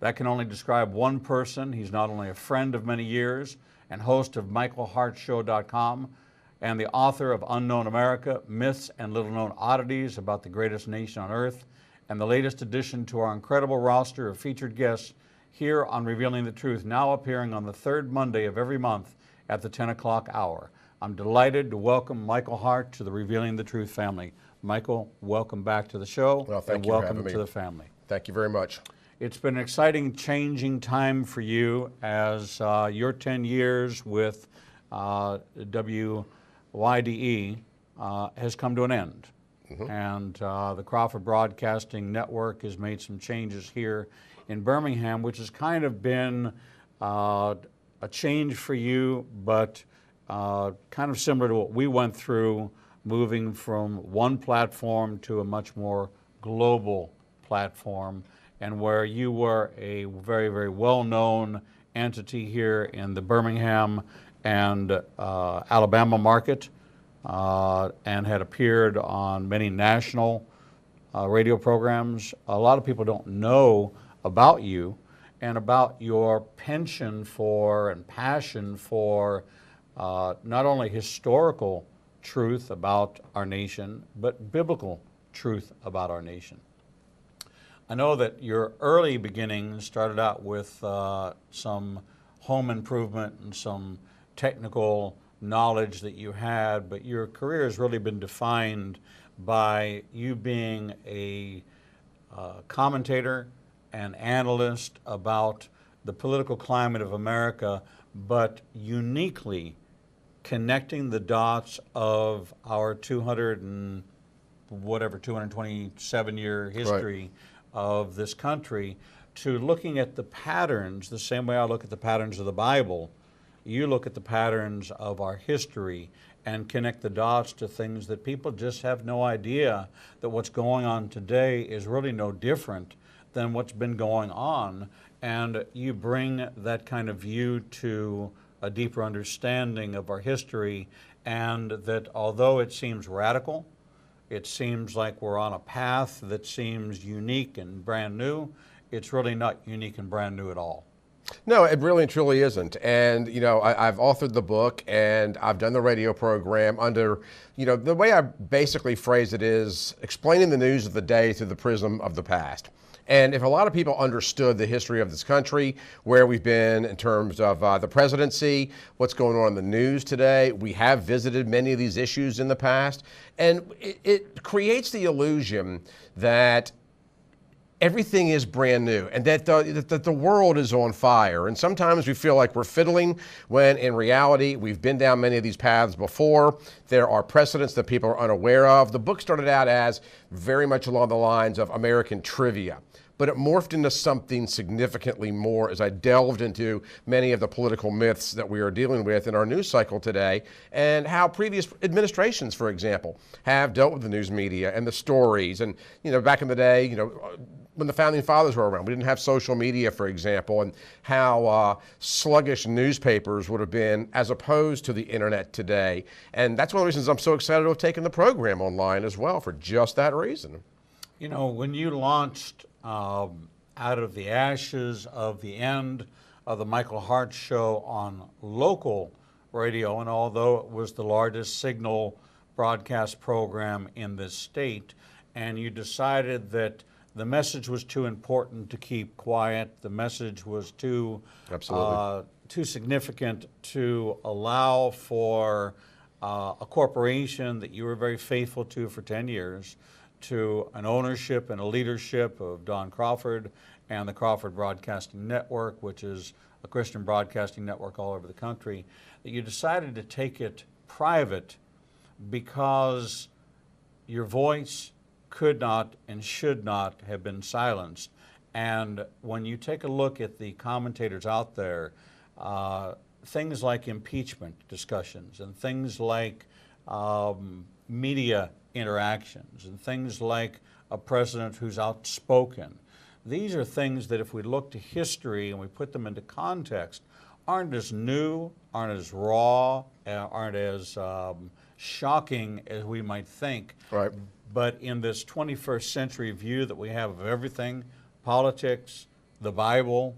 That can only describe one person. He's not only a friend of many years and host of MichaelHartShow.com and the author of Unknown America, Myths and Little-Known Oddities About the Greatest Nation on Earth, and the latest addition to our incredible roster of featured guests here on Revealing the Truth, now appearing on the third Monday of every month at the 10 o'clock hour. I'm delighted to welcome Michael Hart to the Revealing the Truth family. Michael, welcome back to the show. Well, thank and you for welcome having me. to the family. Thank you very much. It's been an exciting, changing time for you as your 10 years with WYDE has come to an end. And the Crawford Broadcasting Network has made some changes here in Birmingham, which has kind of been a change for you, but kind of similar to what we went through, moving from one platform to a much more global platform, and where you were a very, very well-known entity here in the Birmingham and Alabama market, and had appeared on many national radio programs. A lot of people don't know about you and about your penchant for and passion for not only historical truth about our nation, but biblical truth about our nation. I know that your early beginnings started out with some home improvement and some technical knowledge that you had, but your career has really been defined by you being a commentator and analyst about the political climate of America, but uniquely connecting the dots of our 227-year history of this country to looking at the patterns, the same way I look at the patterns of the Bible. You look at the patterns of our history and connect the dots to things that people just have no idea that what's going on today is really no different than what's been going on. And you bring that kind of view to a deeper understanding of our history, and that although it seems radical, it seems like we're on a path that seems unique and brand new, it's really not unique and brand new at all. No, it really and truly isn't. And, you know, I've authored the book and I've done the radio program under, you know, the way I basically phrase it is explaining the news of the day through the prism of the past. And if a lot of people understood the history of this country, where we've been in terms of the presidency, what's going on in the news today, we have visited many of these issues in the past, and it creates the illusion that everything is brand new and that the world is on fire. And sometimes we feel like we're fiddling when in reality we've been down many of these paths before. There are precedents that people are unaware of. The book started out as very much along the lines of American trivia, but it morphed into something significantly more as I delved into many of the political myths that we are dealing with in our news cycle today, and how previous administrations, for example, have dealt with the news media and the stories. And, you know, back in the day, you know, when the founding fathers were around, we didn't have social media, for example, and how sluggish newspapers would have been as opposed to the internet today. And that's one of the reasons I'm so excited to have taken the program online as well, for just that reason. You know, when you launched out of the ashes of the end of the Michael Hart Show on local radio, and although it was the largest signal broadcast program in this state, and you decided that the message was too important to keep quiet, the message was too significant to allow for a corporation that you were very faithful to for 10 years, to an ownership and a leadership of Don Crawford and the Crawford Broadcasting Network, which is a Christian broadcasting network all over the country, that you decided to take it private because your voice could not and should not have been silenced. And when you take a look at the commentators out there, things like impeachment discussions and things like media interactions and things like a president who's outspoken, these are things that if we look to history and we put them into context, aren't as new, aren't as raw, aren't as shocking as we might think. Right. But in this 21st century view that we have of everything, politics, the Bible,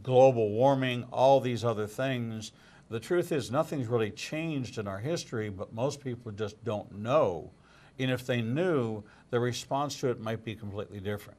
global warming, all these other things. The truth is nothing's really changed in our history, but most people just don't know. And if they knew, the response to it might be completely different.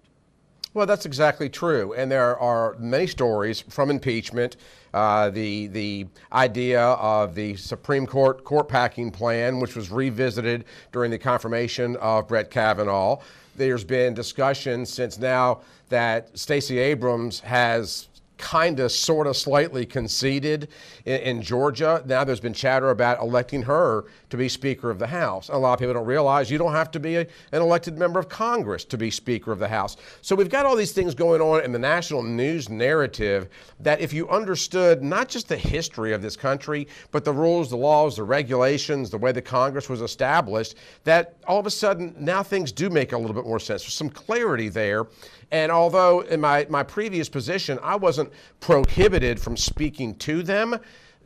Well, that's exactly true. And there are many stories from impeachment, the idea of the Supreme Court court packing plan, which was revisited during the confirmation of Brett Kavanaugh. There's been discussion since now that Stacey Abrams has kind of, sort of, slightly conceded in Georgia. Now there's been chatter about electing her to be Speaker of the House. A lot of people don't realize you don't have to be an elected member of Congress to be Speaker of the House. So we've got all these things going on in the national news narrative that if you understood not just the history of this country, but the rules, the laws, the regulations, the way the Congress was established, that all of a sudden now things do make a little bit more sense. There's some clarity there. And although in my previous position, I wasn't prohibited from speaking to them,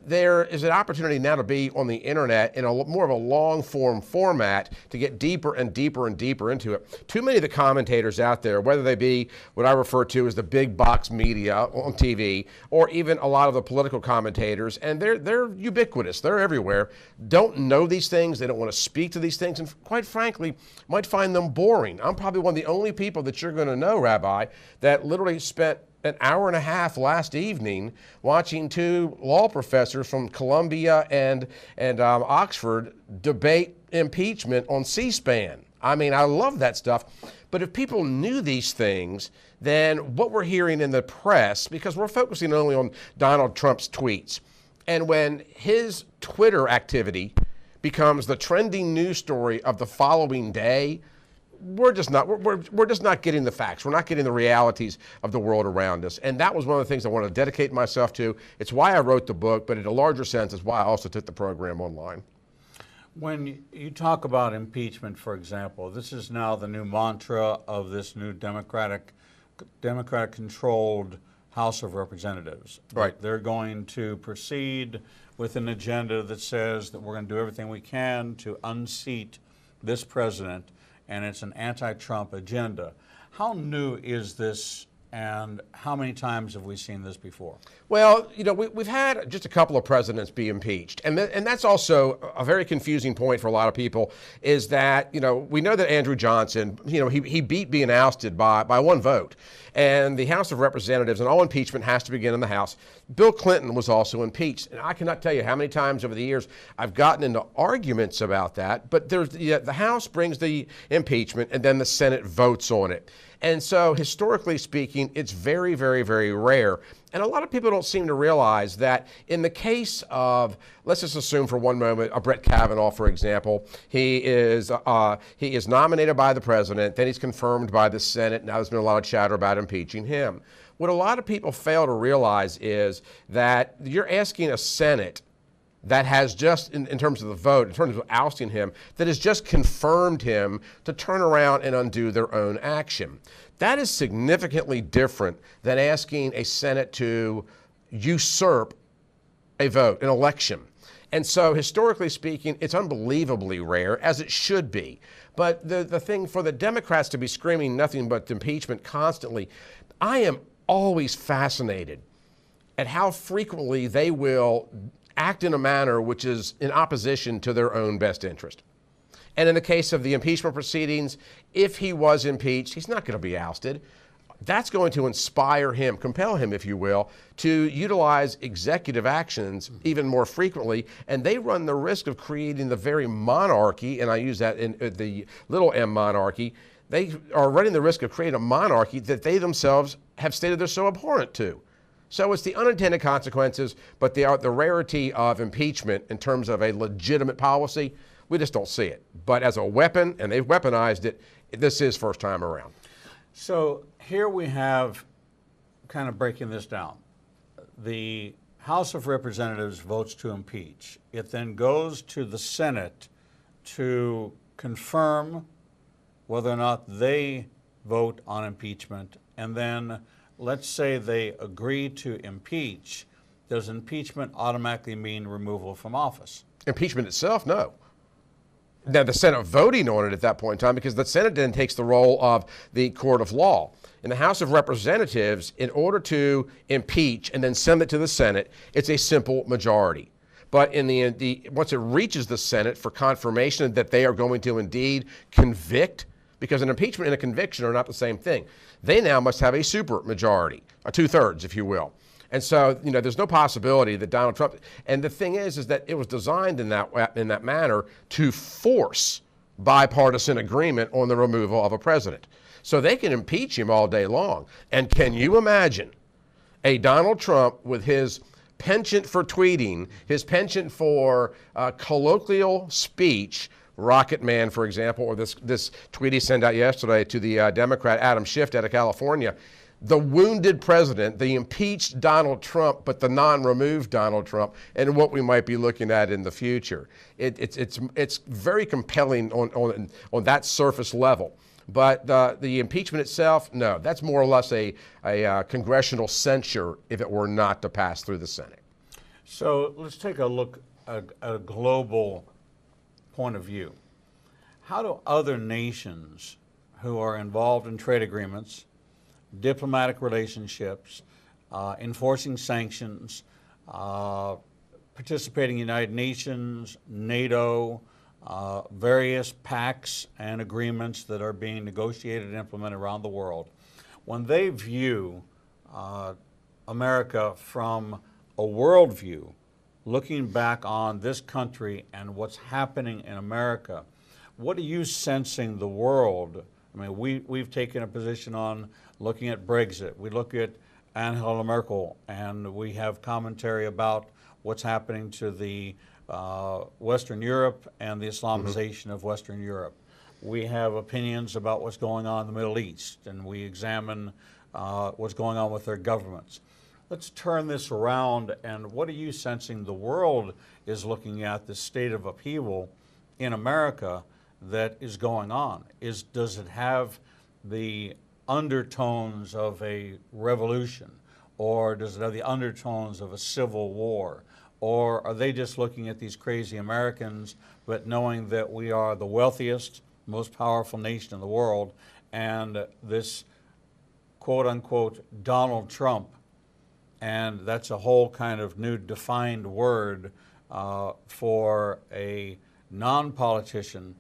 there is an opportunity now to be on the internet in a more of a long form format to get deeper and deeper and deeper into it. Too many of the commentators out there, whether they be what I refer to as the big box media on TV, or even a lot of the political commentators, and they're ubiquitous, they're everywhere, don't know these things, they don't want to speak to these things, and quite frankly, might find them boring. I'm probably one of the only people that you're going to know, Rabbi, that literally spent an hour and a half last evening watching two law professors from Columbia and Oxford debate impeachment on C-SPAN. I mean, I love that stuff. But if people knew these things, then what we're hearing in the press, because we're focusing only on Donald Trump's tweets, and when his Twitter activity becomes the trending news story of the following day, we're just not getting the facts. We're not getting the realities of the world around us. And that was one of the things I wanted to dedicate myself to. It's why I wrote the book, but in a larger sense, it's why I also took the program online. When you talk about impeachment, for example, this is now the new mantra of this new Democratic-controlled House of Representatives. Right. They're going to proceed with an agenda that says that we're going to do everything we can to unseat this president, and it's an anti-Trump agenda. How new is this, and how many times have we seen this before? Well, you know, we've had just a couple of presidents be impeached, and that's also a very confusing point for a lot of people, is that, you know, we know that Andrew Johnson, you know, he beat being ousted by one vote, and the House of Representatives, and all impeachment has to begin in the House. Bill Clinton was also impeached, and I cannot tell you how many times over the years I've gotten into arguments about that, but there's the House brings the impeachment, and then the Senate votes on it. And so historically speaking, it's very, very, very rare. And a lot of people don't seem to realize that in the case of, let's just assume for one moment, Brett Kavanaugh, for example, he is nominated by the president, then he's confirmed by the Senate. Now there's been a lot of chatter about impeaching him. What a lot of people fail to realize is that you're asking a Senate that has just, in terms of the vote, in terms of ousting him, that has just confirmed him to turn around and undo their own action. That is significantly different than asking a Senate to usurp a vote, an election. And so historically speaking, it's unbelievably rare, as it should be. But the thing for the Democrats to be screaming nothing but impeachment constantly, I am always fascinated at how frequently they will act in a manner which is in opposition to their own best interest. And in the case of the impeachment proceedings, if he was impeached, he's not going to be ousted. That's going to inspire him, compel him, if you will, to utilize executive actions even more frequently. And they run the risk of creating the very monarchy, and I use that in the little m monarchy, they are running the risk of creating a monarchy that they themselves have stated they're so abhorrent to. So it's the unintended consequences, but the rarity of impeachment in terms of a legitimate policy, we just don't see it. But as a weapon, and they've weaponized it, this is first time around. So here we have, kind of breaking this down, the House of Representatives votes to impeach. It then goes to the Senate to confirm whether or not they vote on impeachment, and then let's say they agree to impeach. Does impeachment automatically mean removal from office? Impeachment itself, no. Now, the Senate voting on it at that point in time, because the Senate then takes the role of the court of law. In the House of Representatives, in order to impeach and then send it to the Senate, it's a simple majority. But in once it reaches the Senate for confirmation that they are going to indeed convict, because an impeachment and a conviction are not the same thing, they now must have a super majority, a 2/3, if you will. And so, there's no possibility that Donald Trump, and the thing is that it was designed in that manner to force bipartisan agreement on the removal of a president. So they can impeach him all day long. And can you imagine a Donald Trump with his penchant for tweeting, his penchant for colloquial speech, Rocket Man, for example, or this tweet he sent out yesterday to the Democrat Adam Schiff out of California, the wounded president, the impeached Donald Trump, but the non-removed Donald Trump, and what we might be looking at in the future. It's very compelling on that surface level. But the impeachment itself, no, that's more or less a congressional censure if it were not to pass through the Senate. So let's take a look at a global point of view. How do other nations who are involved in trade agreements, diplomatic relationships, enforcing sanctions, participating in United Nations, NATO, various pacts and agreements that are being negotiated and implemented around the world, when they view America from a worldview, looking back on this country and what's happening in America, what are you sensing the world? I mean, we've taken a position on looking at Brexit. We look at Angela Merkel, and we have commentary about what's happening to the Western Europe and the Islamization of Western Europe. We have opinions about what's going on in the Middle East, and we examine what's going on with their governments. Let's turn this around, and what are you sensing the world is looking at, the state of upheaval in America that is going on? Does it have the undertones of a revolution, or does it have the undertones of a civil war? Or are they just looking at these crazy Americans, but knowing that we are the wealthiest, most powerful nation in the world, and this quote-unquote Donald Trump, and that's a whole kind of new defined word for a non-politician,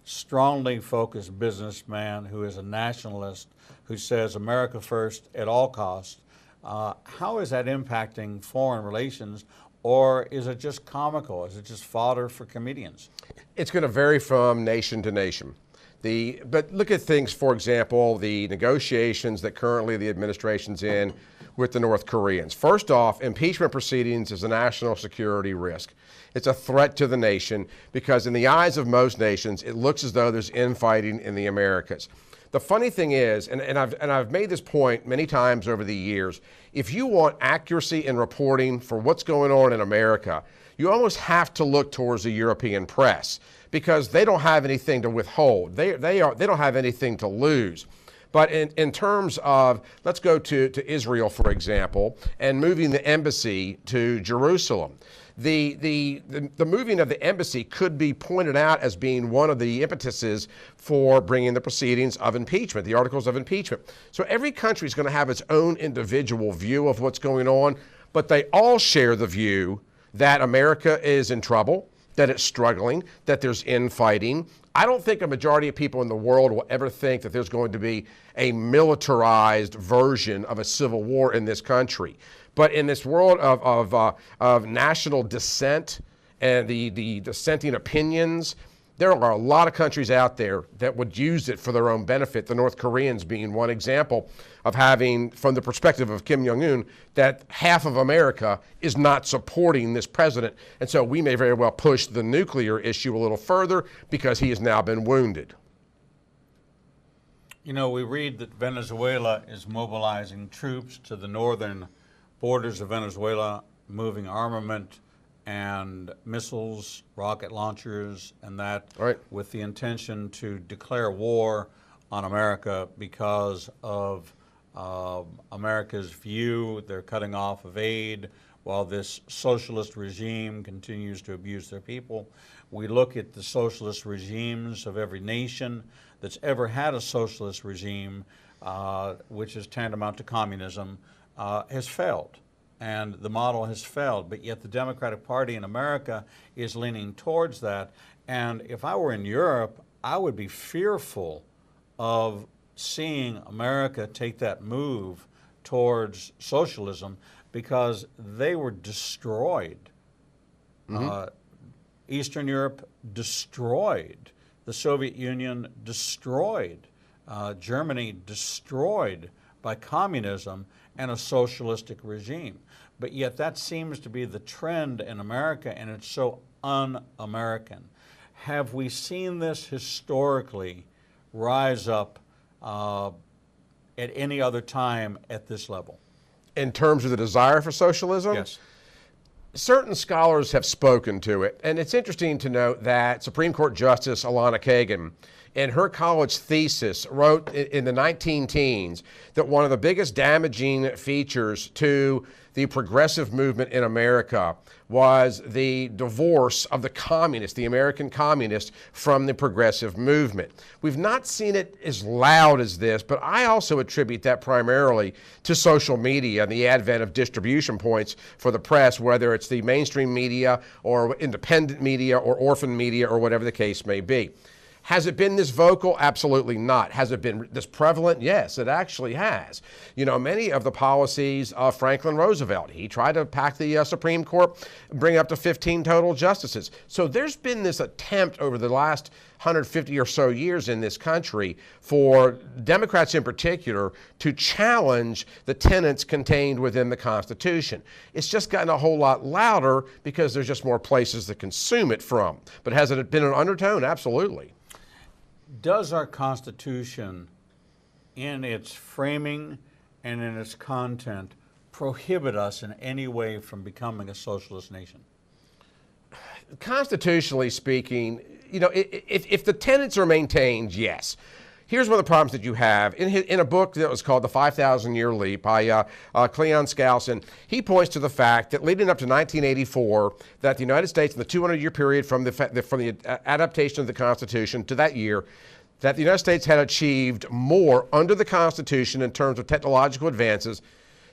strongly focused businessman who is a nationalist, who says America first at all costs. How is that impacting foreign relations? Or is it just comical? Is it just fodder for comedians? It's going to vary from nation to nation. But look at things, for example, the negotiations that currently the administration's in with the North Koreans. First off, impeachment proceedings is a national security risk. It's a threat to the nation because in the eyes of most nations, it looks as though there's infighting in the Americas. The funny thing is, and I've made this point many times over the years, if you want accuracy in reporting for what's going on in America, you almost have to look towards the European press because they don't have anything to withhold. They don't have anything to lose. But in terms of, let's go to Israel, for example, and moving the embassy to Jerusalem. The moving of the embassy could be pointed out as being one of the impetuses for bringing the proceedings of impeachment, the articles of impeachment. So every country is going to have its own individual view of what's going on, but they all share the view that America is in trouble, that it's struggling, that there's infighting. I don't think a majority of people in the world will ever think that there's going to be a militarized version of a civil war in this country. But in this world of national dissent and the dissenting opinions, there are a lot of countries out there that would use it for their own benefit, the North Koreans being one example of having, from the perspective of Kim Jong-un, that half of America is not supporting this president. And so we may very well push the nuclear issue a little further because he has now been wounded. You know, we read that Venezuela is mobilizing troops to the northern borders of Venezuela, moving armament and missiles, rocket launchers, and that, right, with the intention to declare war on America because of America's view. They're cutting off of aid. while this socialist regime continues to abuse their people. We look at the socialist regimes of every nation that's ever had a socialist regime, which is tantamount to communism, has failed. And the model has failed, but yet the Democratic Party in America is leaning towards that. And if I were in Europe, I would be fearful of seeing America take that move towards socialism, because they were destroyed. Eastern Europe destroyed. The Soviet Union destroyed. Germany destroyed by communism and a socialistic regime. But yet that seems to be the trend in America, and it's so un-American. Have we seen this historically rise up at any other time at this level? In terms of the desire for socialism? Yes. Certain scholars have spoken to it, and it's interesting to note that Supreme Court Justice Alana Kagan, in her college thesis, wrote in the 19-teens that one of the biggest damaging features to the progressive movement in America was the divorce of the communists, the American communists, from the progressive movement. We've not seen it as loud as this, but I also attribute that primarily to social media and the advent of distribution points for the press, whether it's the mainstream media or independent media or orphan media or whatever the case may be. Has it been this vocal? Absolutely not. Has it been this prevalent? Yes, it actually has. You know, many of the policies of Franklin Roosevelt, he tried to pack the Supreme Court, bring up to 15 total justices. So there's been this attempt over the last 150 or so years in this country for Democrats in particular to challenge the tenets contained within the Constitution. It's just gotten a whole lot louder because there's just more places to consume it from. But has it been an undertone? Absolutely. Does our Constitution, in its framing and in its content, prohibit us in any way from becoming a socialist nation? Constitutionally speaking, you know, if the tenets are maintained, yes. Here's one of the problems that you have. In a book that was called The 5,000-Year Leap by Cleon Skousen, he points to the fact that leading up to 1984, that the United States in the 200-year period from the adaptation of the Constitution to that year, that the United States had achieved more under the Constitution in terms of technological advances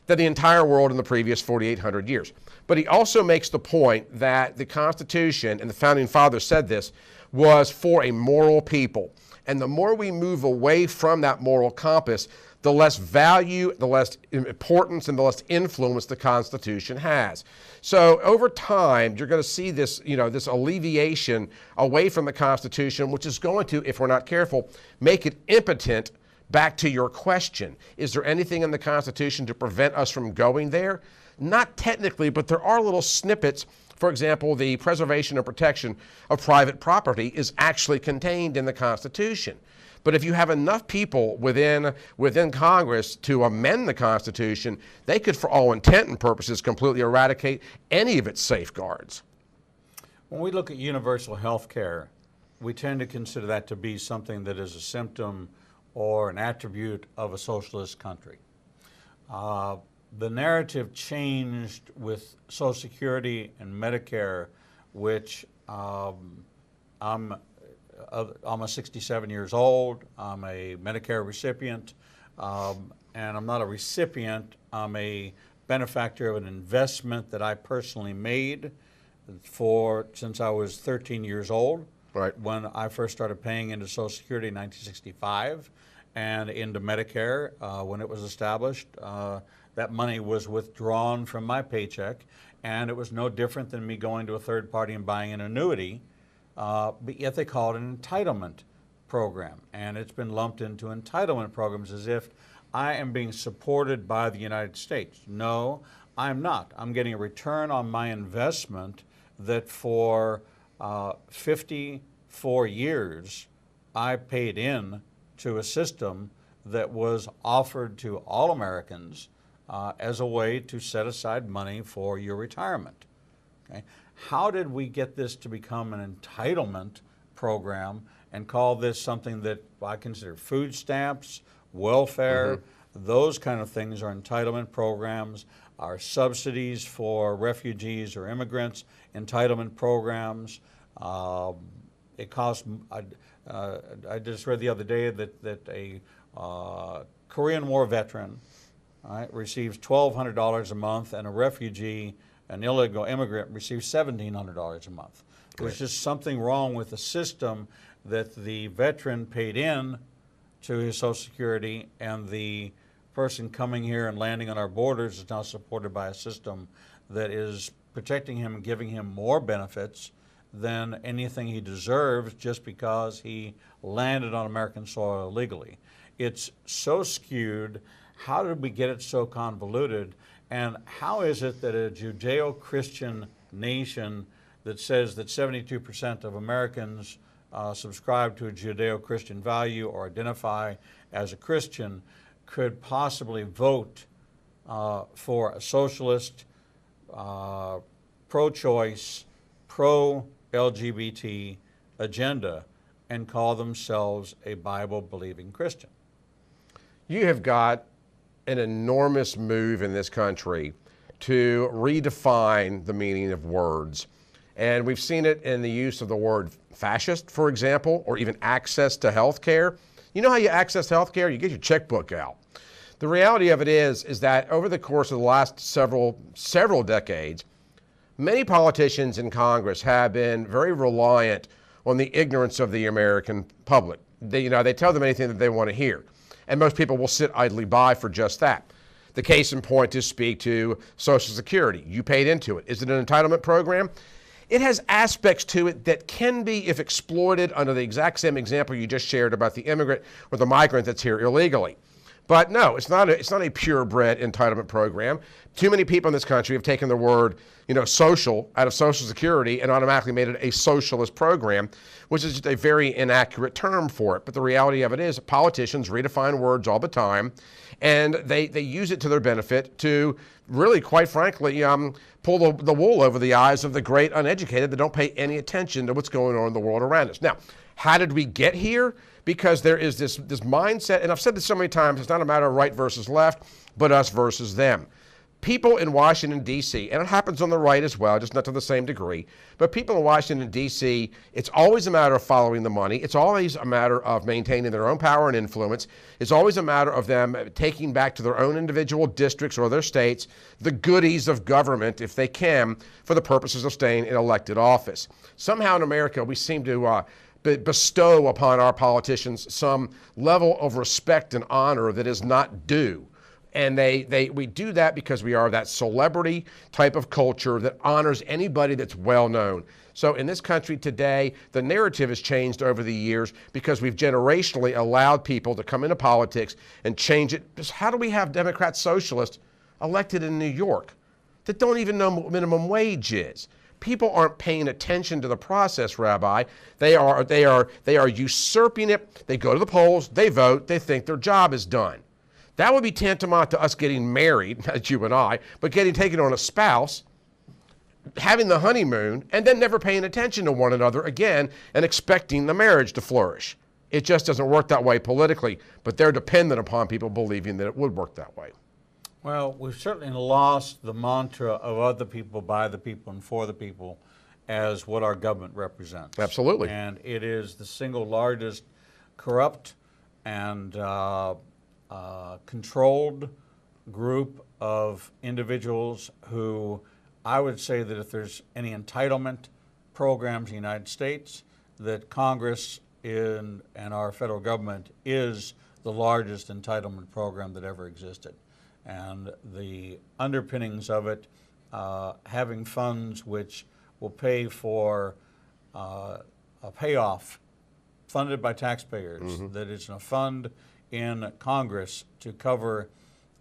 than the entire world in the previous 4,800 years. But he also makes the point that the Constitution, and the Founding Fathers said this, was for a moral people. And the more we move away from that moral compass, the less value, the less importance, and the less influence the Constitution has. So over time, you're going to see this, you know, this alleviation away from the Constitution, which is going to, if we're not careful, make it impotent. Back to your question, is there anything in the Constitution to prevent us from going there? Not technically, but there are little snippets. For example, the preservation and protection of private property is actually contained in the Constitution. But if you have enough people within Congress to amend the Constitution, they could, for all intent and purposes, completely eradicate any of its safeguards. When we look at universal health care, we tend to consider that to be something that is a symptom or an attribute of a socialist country. The narrative changed with Social Security and Medicare, which I'm 67 years old. I'm a Medicare recipient, and I'm not a recipient. I'm a benefactor of an investment that I personally made since I was 13 years old. Right. When I first started paying into Social Security in 1965 and into Medicare when it was established. That money was withdrawn from my paycheck, and it was no different than me going to a third party and buying an annuity, but yet they call it an entitlement program, and it's been lumped into entitlement programs as if I am being supported by the United States. No, I'm not. I'm getting a return on my investment that for 54 years I paid in to a system that was offered to all Americans as a way to set aside money for your retirement. Okay? How did we get this to become an entitlement program and call this something that I consider food stamps, welfare, Those kind of things are entitlement programs, are subsidies for refugees or immigrants, entitlement programs. It costs, I just read the other day that a Korean War veteran, right, receives $1,200 a month, and a refugee, an illegal immigrant, receives $1,700 a month. There's just something wrong with the system that the veteran paid in to his Social Security, and the person coming here and landing on our borders is now supported by a system that is protecting him and giving him more benefits than anything he deserves just because he landed on American soil illegally. It's so skewed. How did we get it so convoluted? And how is it that a Judeo-Christian nation that says that 72% of Americans subscribe to a Judeo-Christian value or identify as a Christian could possibly vote for a socialist, pro-choice, pro-LGBT agenda and call themselves a Bible-believing Christian? You have got an enormous move in this country to redefine the meaning of words. And we've seen it in the use of the word fascist, for example, or even access to health care. You know how you access health care? You get your checkbook out. The reality of it is that over the course of the last several decades, many politicians in Congress have been very reliant on the ignorance of the American public. They tell them anything that they want to hear. And most people will sit idly by for just that. The case in point to speak to Social Security. You paid into it. Is it an entitlement program? It has aspects to it that can be, if exploited under the exact same example you just shared about the immigrant or the migrant that's here illegally. But no, it's not a purebred entitlement program. Too many people in this country have taken the word, social out of Social Security and automatically made it a socialist program, which is just a very inaccurate term for it. But the reality of it is politicians redefine words all the time, and they use it to their benefit to really, quite frankly, pull the wool over the eyes of the great uneducated that don't pay any attention to what's going on in the world around us. Now, how did we get here? Because there is this mindset, and I've said this so many times, it's not a matter of right versus left, but us versus them. People in Washington, D.C., and it happens on the right as well, just not to the same degree, but people in Washington, D.C., it's always a matter of following the money. It's always a matter of maintaining their own power and influence. It's always a matter of them taking back to their own individual districts or their states the goodies of government, if they can, for the purposes of staying in elected office. Somehow in America, we seem to bestow upon our politicians some level of respect and honor that is not due. And we do that because we are that celebrity type of culture that honors anybody that's well known. So in this country today, the narrative has changed over the years because we've generationally allowed people to come into politics and change it. Just how do we have Democrat socialists elected in New York that don't even know what minimum wage is? People aren't paying attention to the process, Rabbi. They are usurping it. They go to the polls, they vote, they think their job is done. That would be tantamount to us getting married, not you and I, but taking on a spouse, having the honeymoon, and then never paying attention to one another again and expecting the marriage to flourish. It just doesn't work that way politically, but they're dependent upon people believing that it would work that way. Well, we've certainly lost the mantra of other people, by the people, and for the people as what our government represents. Absolutely. And it is the single largest corrupt and controlled group of individuals who, I would say that if there's any entitlement programs in the United States, that Congress and our federal government is the largest entitlement program that ever existed. And the underpinnings of it, having funds which will pay for a payoff funded by taxpayers, that is a fund in Congress to cover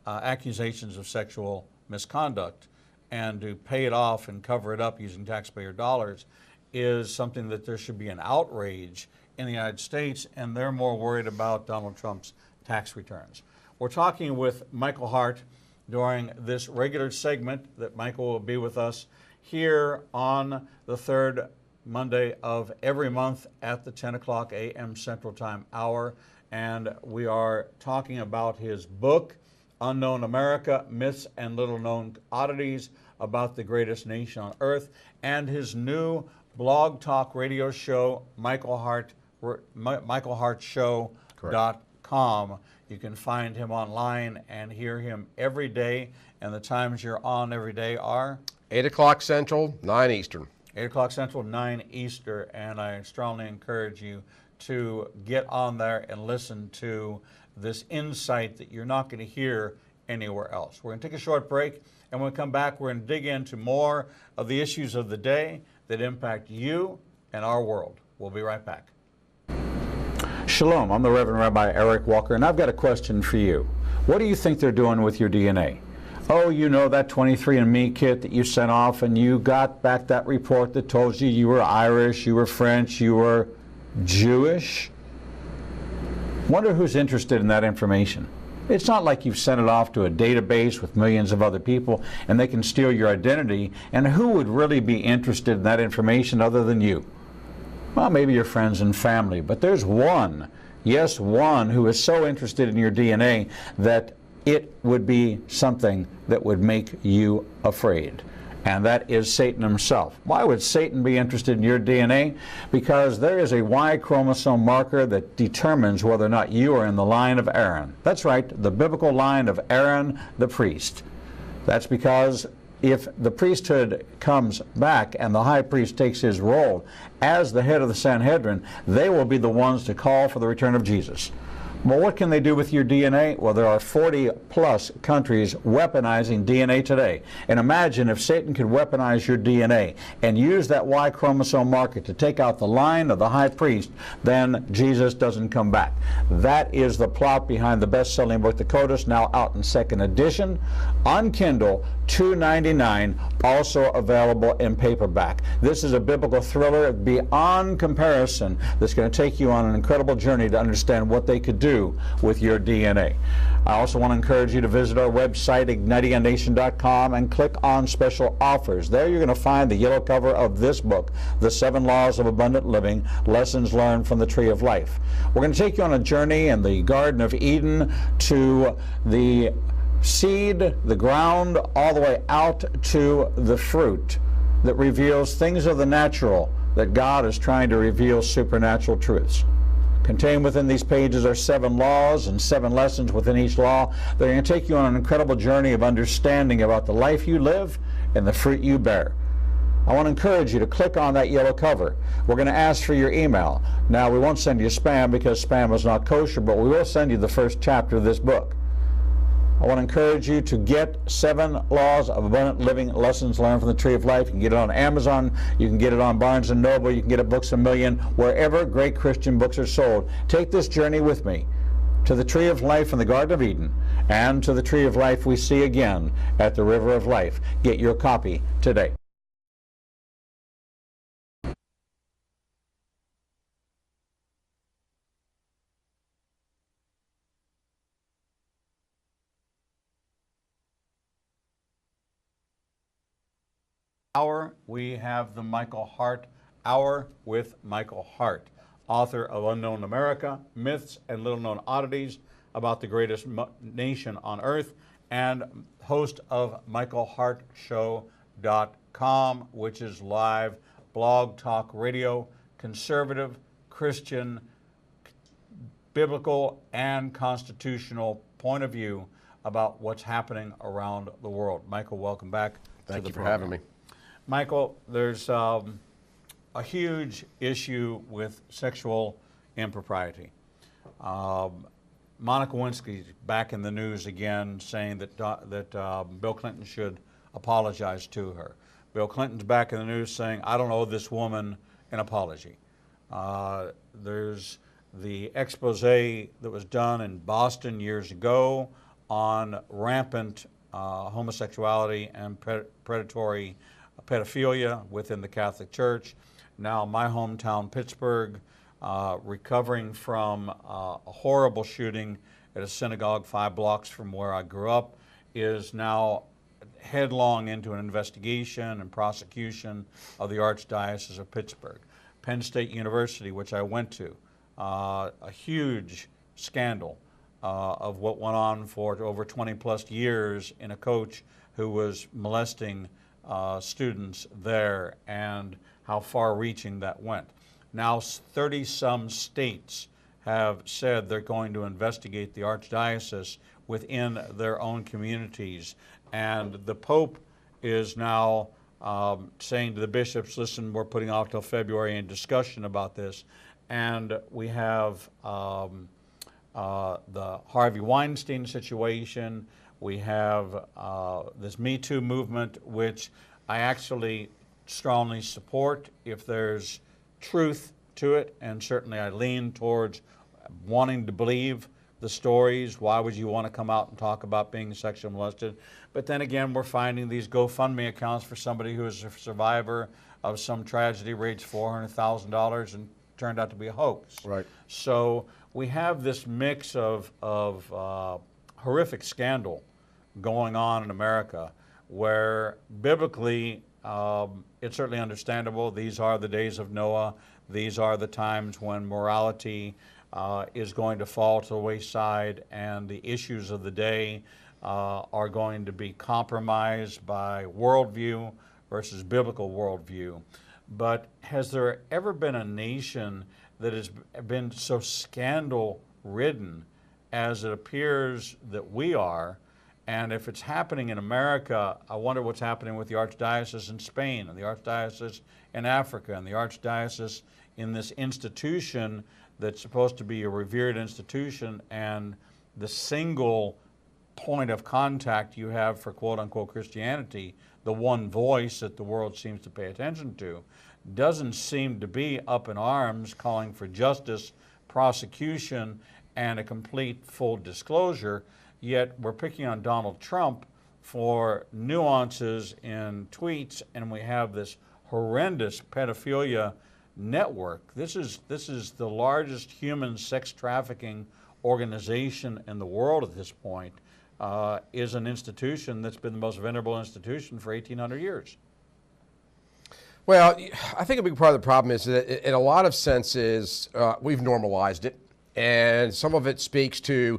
accusations of sexual misconduct and to pay it off and cover it up using taxpayer dollars, is something that there should be an outrage in the United States, and they're more worried about Donald Trump's tax returns. We're talking with Michael Hart during this regular segment that Michael will be with us here on the third Monday of every month at the 10 o'clock a.m. Central Time hour. And we are talking about his book, Unknown America, Myths and Little Known Oddities About the Greatest Nation on Earth, and his new blog talk radio show, michaelhartshow.com. You can find him online and hear him every day, and the times you're on every day are? 8 o'clock Central, 9 Eastern. 8 o'clock Central, 9 Eastern, and I strongly encourage you to get on there and listen to this insight that you're not going to hear anywhere else. We're going to take a short break, and when we come back, we're going to dig into more of the issues of the day that impact you and our world. We'll be right back. Shalom, I'm the Reverend Rabbi Eric Walker, and I've got a question for you. What do you think they're doing with your DNA? Oh, you know that 23andMe kit that you sent off, and you got back that report that told you you were Irish, you were French, you were Jewish? Wonder who's interested in that information. It's not like you've sent it off to a database with millions of other people and they can steal your identity, and who would really be interested in that information other than you? Well, maybe your friends and family, but there's one, yes, one who is so interested in your DNA that it would be something that would make you afraid. And that is Satan himself. Why would Satan be interested in your DNA? Because there is a Y chromosome marker that determines whether or not you are in the line of Aaron. That's right, the biblical line of Aaron the priest. That's because if the priesthood comes back and the high priest takes his role as the head of the Sanhedrin, they will be the ones to call for the return of Jesus. Well, what can they do with your DNA? Well, there are 40-plus countries weaponizing DNA today. And imagine if Satan could weaponize your DNA and use that Y chromosome marker to take out the line of the high priest, then Jesus doesn't come back. That is the plot behind the best-selling book, The Codex, now out in second edition on Kindle, $2.99, also available in paperback. This is a biblical thriller beyond comparison that's going to take you on an incredible journey to understand what they could do with your DNA. I also want to encourage you to visit our website, ignitingnation.com, and click on special offers. There you're going to find the yellow cover of this book, The 7 Laws of Abundant Living, Lessons Learned from the Tree of Life. We're going to take you on a journey in the Garden of Eden to the seed, the ground, all the way out to the fruit that reveals things of the natural that God is trying to reveal supernatural truths. Contained within these pages are 7 laws and 7 lessons within each law. They're going to take you on an incredible journey of understanding about the life you live and the fruit you bear. I want to encourage you to click on that yellow cover. We're going to ask for your email. Now, we won't send you spam because spam is not kosher, but we will send you the first chapter of this book. I want to encourage you to get 7 Laws of Abundant Living, Lessons Learned from the Tree of Life. You can get it on Amazon. You can get it on Barnes & Noble. You can get it at Books A Million, wherever great Christian books are sold. Take this journey with me to the Tree of Life in the Garden of Eden and to the Tree of Life we see again at the River of Life. Get your copy today. Hour, we have the Michael Hart Hour with Michael Hart, author of Unknown America, Myths and Little Known Oddities About the Greatest Nation on Earth, and host of michaelhartshow.com, which is live blog talk radio, conservative, Christian, biblical, and constitutional point of view about what's happening around the world. Michael, welcome back. Thank you for having me. Michael, there's a huge issue with sexual impropriety. Monica Lewinsky's back in the news again, saying that Bill Clinton should apologize to her. Bill Clinton's back in the news saying, I don't owe this woman an apology. There's the expose that was done in Boston years ago on rampant homosexuality and predatory pedophilia within the Catholic Church. Now my hometown, Pittsburgh, recovering from a horrible shooting at a synagogue 5 blocks from where I grew up, is now headlong into an investigation and prosecution of the Archdiocese of Pittsburgh. Penn State University, which I went to, a huge scandal of what went on for over 20 plus years in a coach who was molesting students there, and how far reaching that went. Now 30 some states have said they're going to investigate the archdiocese within their own communities, and the Pope is now saying to the bishops, listen, we're putting off till February in discussion about this. And we have the Harvey Weinstein situation. We have this Me Too movement, which I actually strongly support if there's truth to it, and certainly I lean towards wanting to believe the stories. Why would you want to come out and talk about being sexually molested? But then again, we're finding these GoFundMe accounts for somebody who is a survivor of some tragedy, raised $400,000 and turned out to be a hoax. Right. So we have this mix of horrific scandal going on in America, where biblically it's certainly understandable. These are the days of Noah. These are the times when morality is going to fall to the wayside, and the issues of the day are going to be compromised by worldview versus biblical worldview. But has there ever been a nation that has been so scandal-ridden as it appears that we are? And if it's happening in America, I wonder what's happening with the archdiocese in Spain, and the archdiocese in Africa, and the archdiocese in this institution that's supposed to be a revered institution, and the single point of contact you have for quote-unquote Christianity, the one voice that the world seems to pay attention to, doesn't seem to be up in arms calling for justice, prosecution, and a complete full disclosure. Yet we're picking on Donald Trump for nuances in tweets, and we have this horrendous pedophilia network. This is the largest human sex trafficking organization in the world at this point. Is an institution that's been the most venerable institution for 1,800 years. Well, I think a big part of the problem is that in a lot of senses, we've normalized it. And some of it speaks to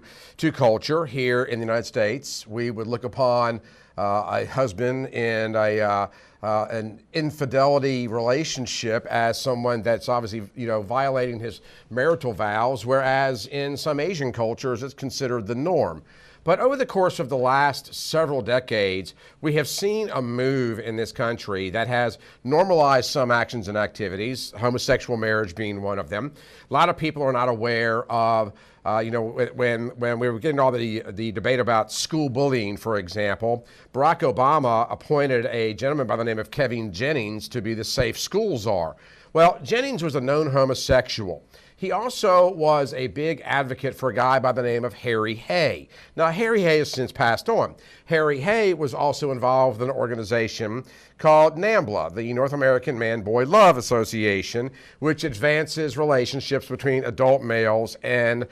culture here in the United States. We would look upon a husband in an infidelity relationship as someone that's obviously, violating his marital vows, whereas in some Asian cultures it's considered the norm. But over the course of the last several decades, we have seen a move in this country that has normalized some actions and activities, homosexual marriage being one of them. A lot of people are not aware of, when we were getting all the debate about school bullying, for example, Barack Obama appointed a gentleman by the name of Kevin Jennings to be the safe school czar. Well, Jennings was a known homosexual. He also was a big advocate for a guy by the name of Harry Hay. Now, Harry Hay has since passed on. Harry Hay was also involved in an organization called NAMBLA, the North American Man-Boy Love Association, which advances relationships between adult males and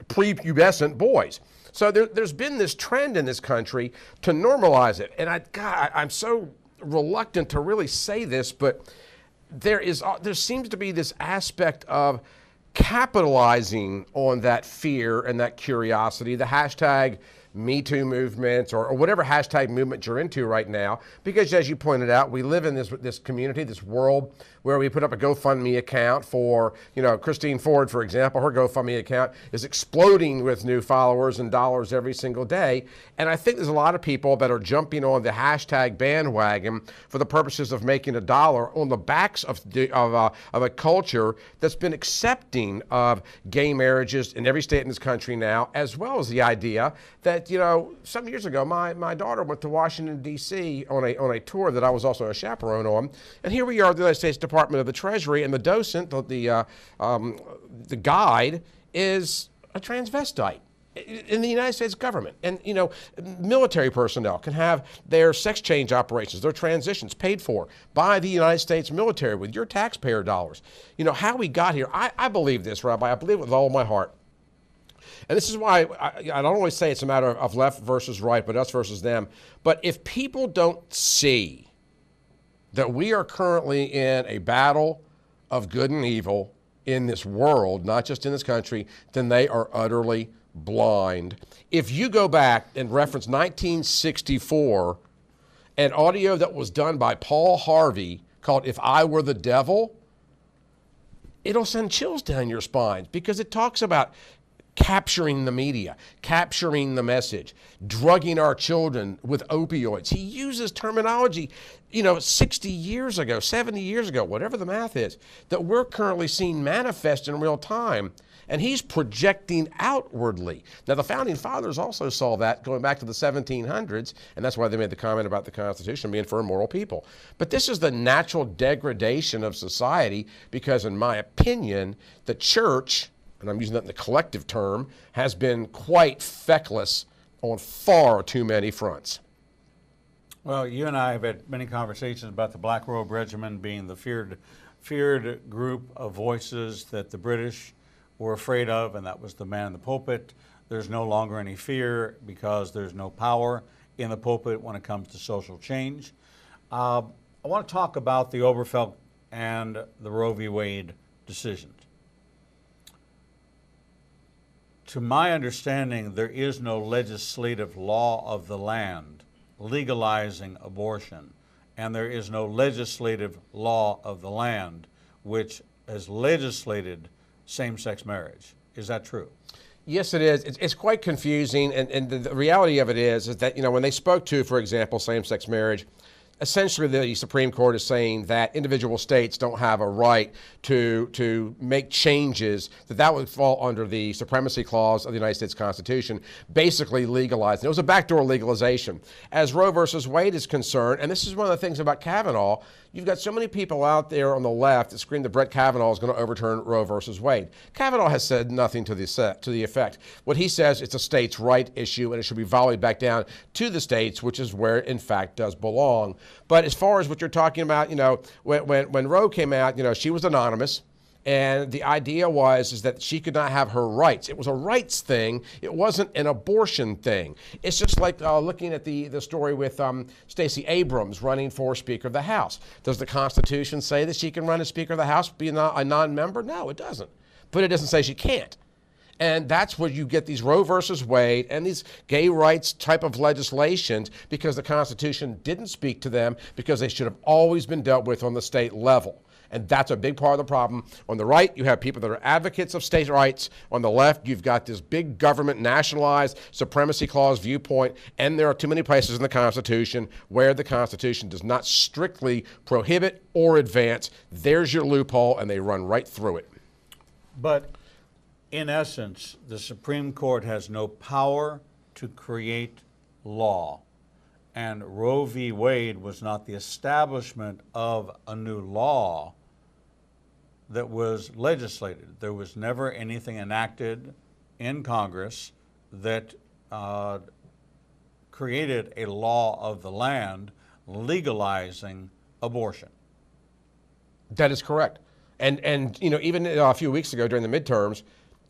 prepubescent boys. So there's been this trend in this country to normalize it. And I'm so reluctant to really say this, but there seems to be this aspect of capitalizing on that fear and that curiosity, the hashtag Me Too movement, or whatever hashtag movement you're into right now, because as you pointed out, we live in this community, this world where we put up a GoFundMe account for, Christine Ford, for example. Her GoFundMe account is exploding with new followers and dollars every single day. And I think there's a lot of people that are jumping on the hashtag bandwagon for the purposes of making a dollar on the backs of a culture that's been accepting of gay marriages in every state in this country now, as well as the idea that, some years ago, my daughter went to Washington, D.C. on a tour that I was also a chaperone on. And here we are at the United States Department of the Treasury, and the docent, the guide, is a transvestite in the United States government. And, military personnel can have their sex change operations, their transitions paid for by the United States military with your taxpayer dollars. How we got here, I believe this, Rabbi. I believe it with all my heart. And this is why I don't always say it's a matter of left versus right, but us versus them. But if people don't see that we are currently in a battle of good and evil in this world, not just in this country, then they are utterly blind. If you go back and reference 1964, an audio that was done by Paul Harvey called If I Were the Devil, it'll send chills down your spine because it talks about capturing the media, capturing the message, drugging our children with opioids. He uses terminology, 60 years ago, 70 years ago, whatever the math is, that we're currently seeing manifest in real time. And he's projecting outwardly. Now, the Founding Fathers also saw that going back to the 1700s, and that's why they made the comment about the Constitution being for immoral people. But this is the natural degradation of society because, in my opinion, the church, and I'm using that in the collective term, has been quite feckless on far too many fronts. Well, you and I have had many conversations about the Black Robe Regiment being the feared group of voices that the British were afraid of, and that was the man in the pulpit. There's no longer any fear because there's no power in the pulpit when it comes to social change. I want to talk about the Obergefell and the Roe v. Wade decisions. To my understanding, there is no legislative law of the land legalizing abortion, and there is no legislative law of the land which has legislated same-sex marriage. Is that true? Yes, it is. It's quite confusing, and the reality of it is that, when they spoke to, for example, same-sex marriage, essentially the Supreme Court is saying that individual states don't have a right to make changes, that would fall under the Supremacy Clause of the United States Constitution, basically legalized. It was a backdoor legalization. As Roe versus Wade is concerned, and this is one of the things about Kavanaugh, you've got so many people out there on the left that scream that Brett Kavanaugh is going to overturn Roe versus Wade. Kavanaugh has said nothing to the effect. What he says, it's a states' right issue, and it should be volleyed back down to the states, which is where, in fact, does belong. But as far as what you're talking about, when Roe came out, she was anonymous. And the idea is that she could not have her rights. It was a rights thing. It wasn't an abortion thing. It's just like looking at the story with Stacey Abrams running for Speaker of the House. Does the Constitution say that she can run as Speaker of the House, be a non-member? No, it doesn't. But it doesn't say she can't. And that's where you get these Roe versus Wade and these gay rights type of legislations because the Constitution didn't speak to them because they should have always been dealt with on the state level. And that's a big part of the problem. On the right, you have people that are advocates of state rights. On the left, you've got this big government nationalized supremacy clause viewpoint. And there are too many places in the Constitution where the Constitution does not strictly prohibit or advance. There's your loophole, and they run right through it. But in essence, the Supreme Court has no power to create law. And Roe v. Wade was not the establishment of a new law that was legislated. There was never anything enacted in Congress that created a law of the land legalizing abortion. That is correct. And even a few weeks ago during the midterms,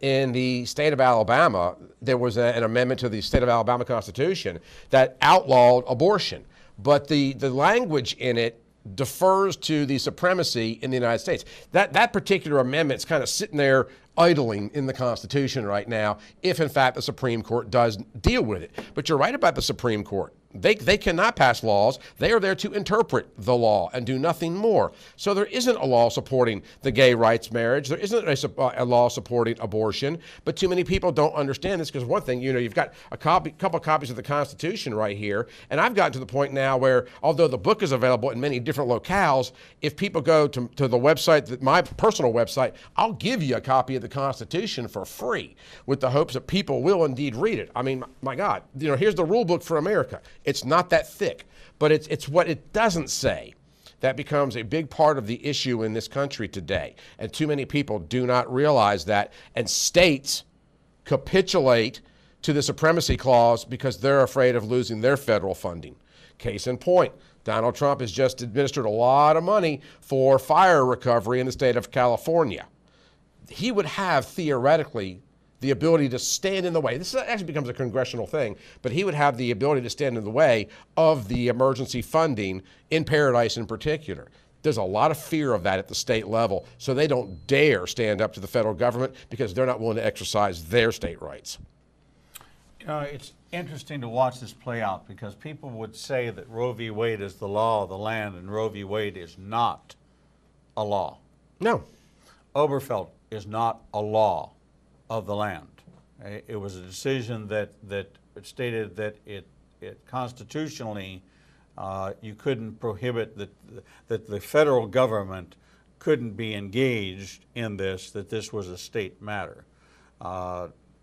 in the state of Alabama, there was an amendment to the state of Alabama Constitution that outlawed abortion. But the language in it defers to the supremacy in the United States. That particular amendment is kind of sitting there idling in the Constitution right now, if in fact the Supreme Court does deal with it. But you're right about the Supreme Court. They cannot pass laws. They are there to interpret the law and do nothing more. So there isn't a law supporting the gay rights marriage. There isn't a law supporting abortion. But too many people don't understand this because one thing, you've got a couple copies of the Constitution right here. And I've gotten to the point now where, although the book is available in many different locales, if people go to the website, my personal website, I'll give you a copy of the Constitution for free with the hopes that people will indeed read it. I mean, my God, here's the rule book for America. It's not that thick, but it's what it doesn't say that becomes a big part of the issue in this country today. And too many people do not realize that. And states capitulate to the supremacy clause because they're afraid of losing their federal funding. Case in point, Donald Trump has just administered a lot of money for fire recovery in the state of California. He would have theoretically the ability to stand in the way. This actually becomes a congressional thing, but he would have the ability to stand in the way of the emergency funding in Paradise in particular. There's a lot of fear of that at the state level, so they don't dare stand up to the federal government because they're not willing to exercise their state rights. You know, it's interesting to watch this play out because people would say that Roe v. Wade is the law of the land and Roe v. Wade is not a law. No. Oberfeld is not a law of the land. It was a decision that stated that it constitutionally you couldn't prohibit that the federal government couldn't be engaged in this, that this was a state matter.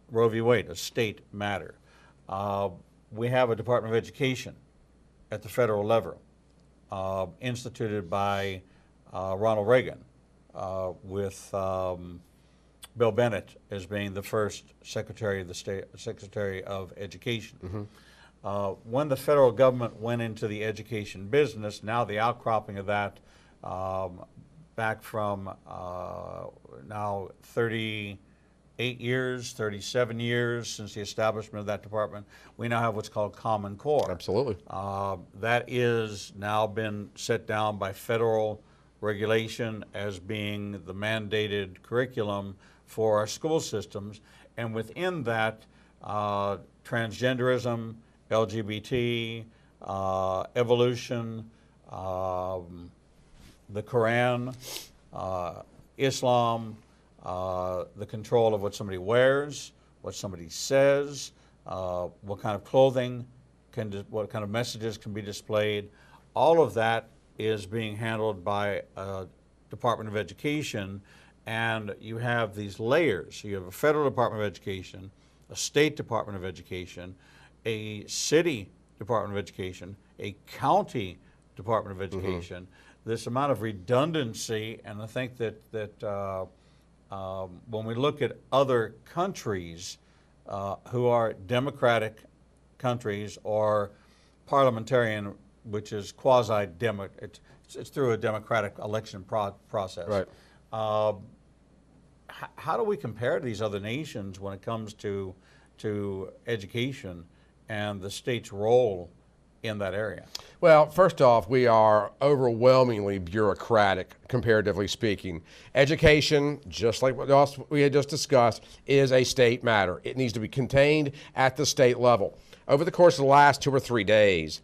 Roe v. Wade, a state matter. We have a Department of Education at the federal level, instituted by Ronald Reagan, with Bill Bennett as being the first Secretary of Education. When the federal government went into the education business, now the outcropping of that, back from now 38 years, 37 years since the establishment of that department, we now have what's called Common Core. Absolutely. That is now been set down by federal regulation as being the mandated curriculum for our school systems, and within that, transgenderism, LGBT, evolution, the Quran, Islam, the control of what somebody wears, what somebody says, what kind of clothing, what kind of messages can be displayed. All of that is being handled by Department of Education, and you have these layers. So you have a federal Department of Education, a state Department of Education, a city Department of Education, a county Department of Education. This amount of redundancy, and I think that when we look at other countries who are democratic countries or parliamentarian, which is quasi-democratic, it's through a democratic election process. Right. How do we compare to these other nations when it comes to education and the state's role in that area? Well, first off, we are overwhelmingly bureaucratic, comparatively speaking. Education, just like what else we had just discussed, is a state matter. It needs to be contained at the state level. Over the course of the last 2 or 3 days,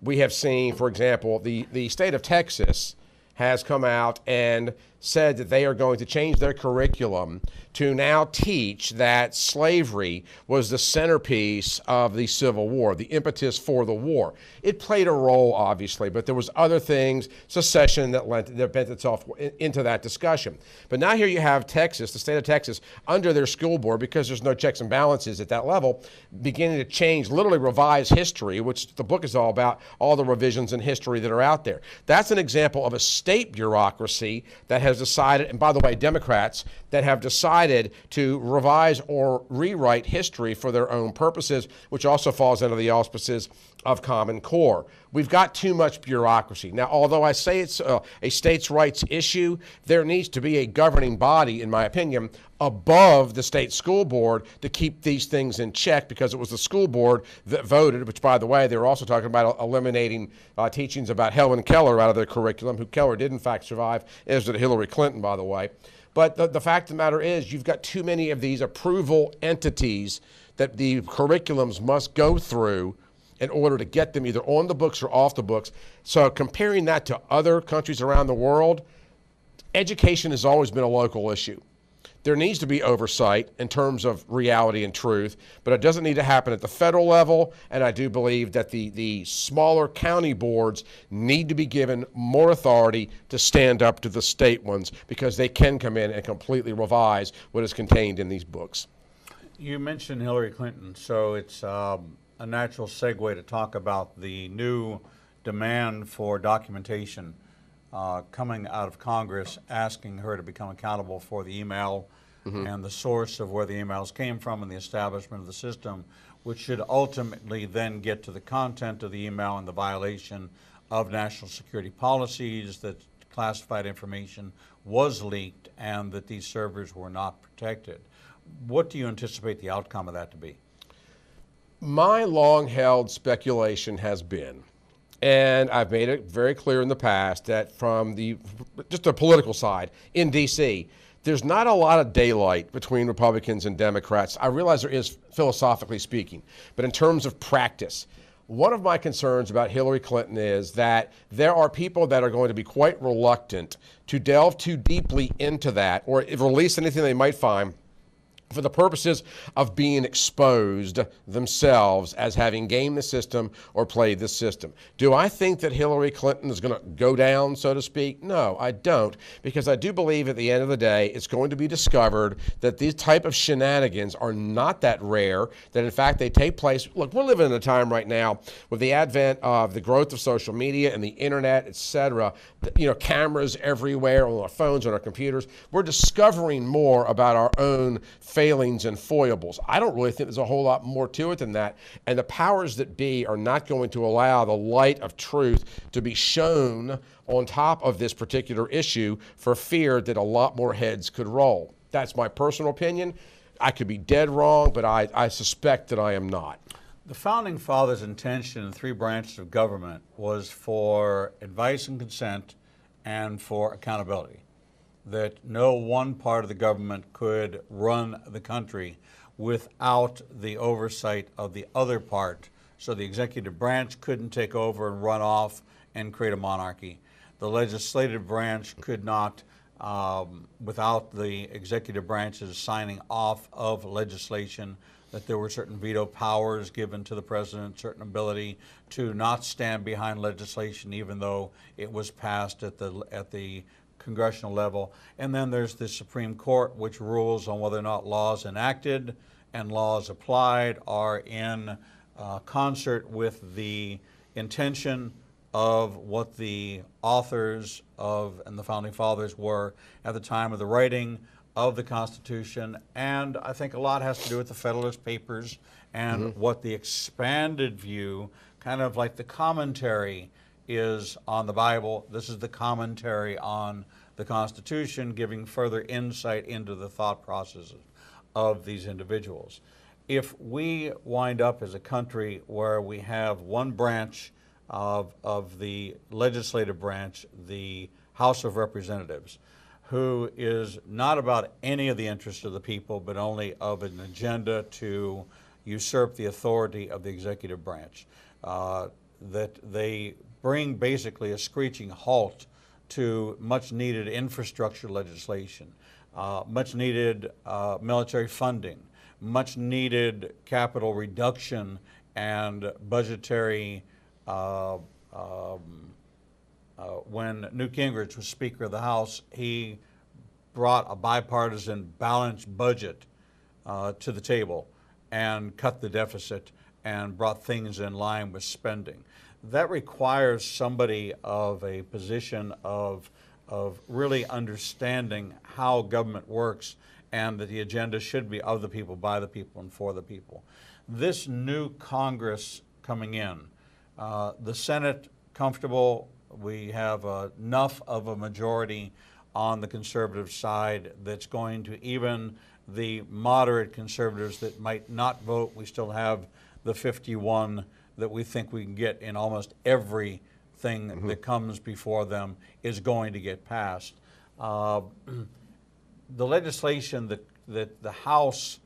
we have seen, for example, the state of Texas has come out and said that they are going to change their curriculum to now teach that slavery was the centerpiece of the Civil War, the impetus for the war. It played a role, obviously, but there was other things, secession, that bent itself into that discussion. But now here you have Texas, the state of Texas, under their school board, because there's no checks and balances at that level, beginning to change, literally revise history, which the book is all about, all the revisions in history that are out there. That's an example of a state bureaucracy that has decided, and by the way, Democrats that have decided to revise or rewrite history for their own purposes, which also falls under the auspices of Common Core. We've got too much bureaucracy. Now, although I say it's a states' rights issue, there needs to be a governing body, in my opinion, above the state school board to keep these things in check, because it was the school board that voted, which, by the way, they were also talking about eliminating teachings about Helen Keller out of their curriculum, who Keller did, in fact, survive, as did Hillary Clinton, by the way. But the fact of the matter is, you've got too many of these approval entities that the curriculums must go through in order to get them either on the books or off the books. So comparing that to other countries around the world, education has always been a local issue. There needs to be oversight in terms of reality and truth, but it doesn't need to happen at the federal level, and I do believe that the smaller county boards need to be given more authority to stand up to the state ones, because they can come in and completely revise what is contained in these books. You mentioned Hillary Clinton, so it's a natural segue to talk about the new demand for documentation coming out of Congress, asking her to become accountable for the email and the source of where the emails came from and the establishment of the system, which should ultimately then get to the content of the email and the violation of national security policies, that classified information was leaked and that these servers were not protected. What do you anticipate the outcome of that to be? My long-held speculation has been, and I've made it very clear in the past, that from just the political side in D.C., there's not a lot of daylight between Republicans and Democrats. I realize there is, philosophically speaking, but in terms of practice, one of my concerns about Hillary Clinton is that there are people that are going to be quite reluctant to delve too deeply into that or release anything they might find for the purposes of being exposed themselves as having gamed the system or played the system. Do I think that Hillary Clinton is going to go down, so to speak? No, I don't, because I do believe at the end of the day it's going to be discovered that these type of shenanigans are not that rare, that in fact they take place. Look, we're living in a time right now with the advent of the growth of social media and the internet, etc., cameras everywhere on our phones, on our computers. We're discovering more about our own failings and foibles. I don't really think there's a whole lot more to it than that. And the powers that be are not going to allow the light of truth to be shown on top of this particular issue for fear that a lot more heads could roll. That's my personal opinion. I could be dead wrong, but I suspect that I am not. The Founding Fathers' intention in 3 branches of government was for advice and consent and for accountability. That no one part of the government could run the country without the oversight of the other part. So the executive branch couldn't take over and run off and create a monarchy. The legislative branch could not, without the executive branch's signing off of legislation, that there were certain veto powers given to the president, certain ability to not stand behind legislation even though it was passed at the congressional level. And then there's the Supreme Court, which rules on whether or not laws enacted and laws applied are in concert with the intention of what the authors of and the Founding Fathers were at the time of the writing of the Constitution. And I think a lot has to do with the Federalist Papers and what the expanded view, kind of like the commentary is on the Bible. This is the commentary on the Constitution, giving further insight into the thought processes of these individuals. If we wind up as a country where we have one branch of the legislative branch, the House of Representatives, who is not about any of the interests of the people, but only of an agenda to usurp the authority of the executive branch, that they bring basically a screeching halt to much needed infrastructure legislation, much needed military funding, much needed capital reduction and budgetary. When Newt Gingrich was Speaker of the House, he brought a bipartisan balanced budget to the table and cut the deficit and brought things in line with spending. That requires somebody of a position of really understanding how government works and that the agenda should be of the people, by the people, and for the people. This new Congress coming in, the Senate comfortable, we have enough of a majority on the conservative side that's going to, even the moderate conservatives that might not vote, we still have the 51 that we think we can get in almost everything that comes before them is going to get passed. The legislation that the House,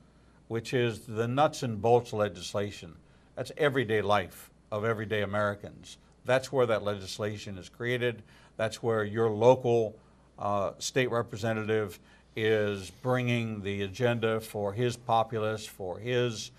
which is the nuts and bolts legislation, that's everyday life of everyday Americans. That's where that legislation is created. That's where your local state representative is bringing the agenda for his populace, for his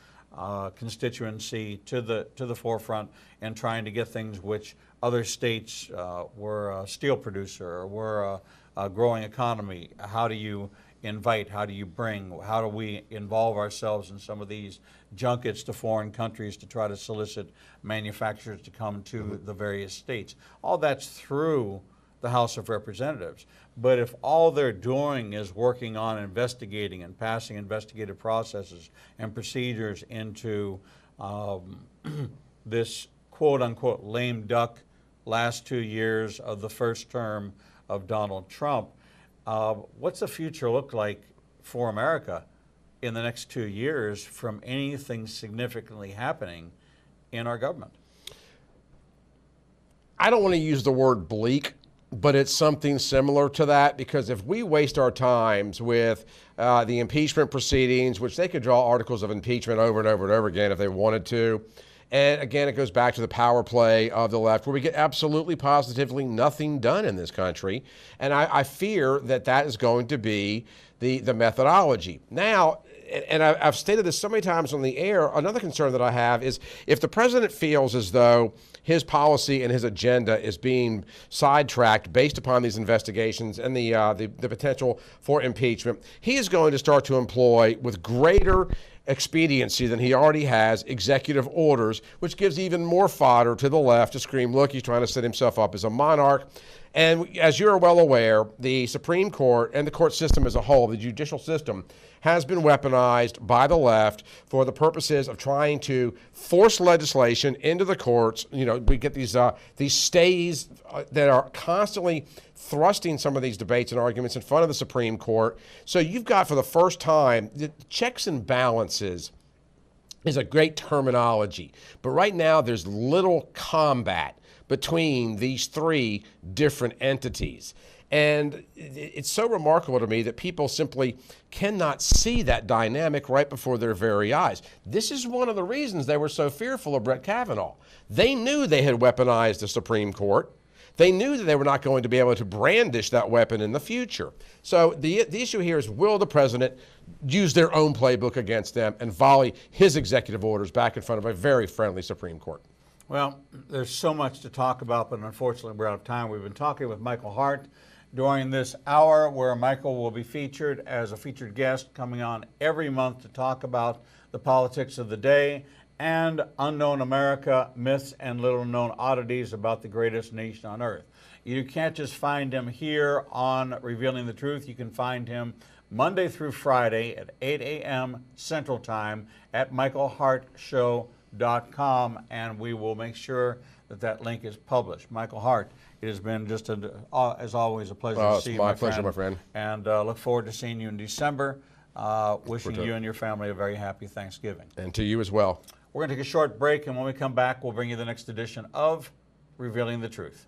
constituency to the forefront and trying to get things which other states were a steel producer or were a growing economy. How do you invite, how do you bring, how do we involve ourselves in some of these junkets to foreign countries to try to solicit manufacturers to come to the various states? All that's through the House of Representatives. But if all they're doing is working on investigating and passing investigative processes and procedures into this quote-unquote lame duck last 2 years of the first term of Donald Trump, what's the future look like for America in the next 2 years from anything significantly happening in our government? I don't want to use the word bleak, but it's something similar to that, because if we waste our times with the impeachment proceedings, which they could draw articles of impeachment over and over and over again if they wanted to, and again, it goes back to the power play of the left, where we get absolutely positively nothing done in this country. And I fear that that is going to be the methodology. Now, and I've stated this so many times on the air, another concern that I have is if the president feels as though his policy and his agenda is being sidetracked based upon these investigations and the potential for impeachment, he is going to start to employ, with greater expediency than he already has, executive orders, which gives even more fodder to the left to scream, look, he's trying to set himself up as a monarch. And as you're well aware, the Supreme Court and the court system as a whole, the judicial system, has been weaponized by the left for the purposes of trying to force legislation into the courts. You know, we get these stays that are constantly thrusting some of these debates and arguments in front of the Supreme Court. So you've got, for the first time, the checks and balances is a great terminology. But right now, there's little combat between these three different entities. And it's so remarkable to me that people simply cannot see that dynamic right before their very eyes. This is one of the reasons they were so fearful of Brett Kavanaugh. They knew they had weaponized the Supreme Court. They knew that they were not going to be able to brandish that weapon in the future. So the issue here is, will the president use their own playbook against them and volley his executive orders back in front of a very friendly Supreme Court? Well, there's so much to talk about, but unfortunately we're out of time. We've been talking with Michael Hart during this hour, where Michael will be featured as a featured guest, coming on every month to talk about the politics of the day and Unknown America, myths and little known oddities about the greatest nation on earth. You can't just find him here on Revealing the Truth. You can find him Monday through Friday at 8 a.m. Central Time at michaelhartshow.com, and we will make sure that that link is published. Michael Hart, it has been just, as always, a pleasure to see you, my pleasure, my friend. And look forward to seeing you in December. Wishing you and your family a very happy Thanksgiving. And to you as well. We're going to take a short break, and when we come back, we'll bring you the next edition of Revealing the Truth.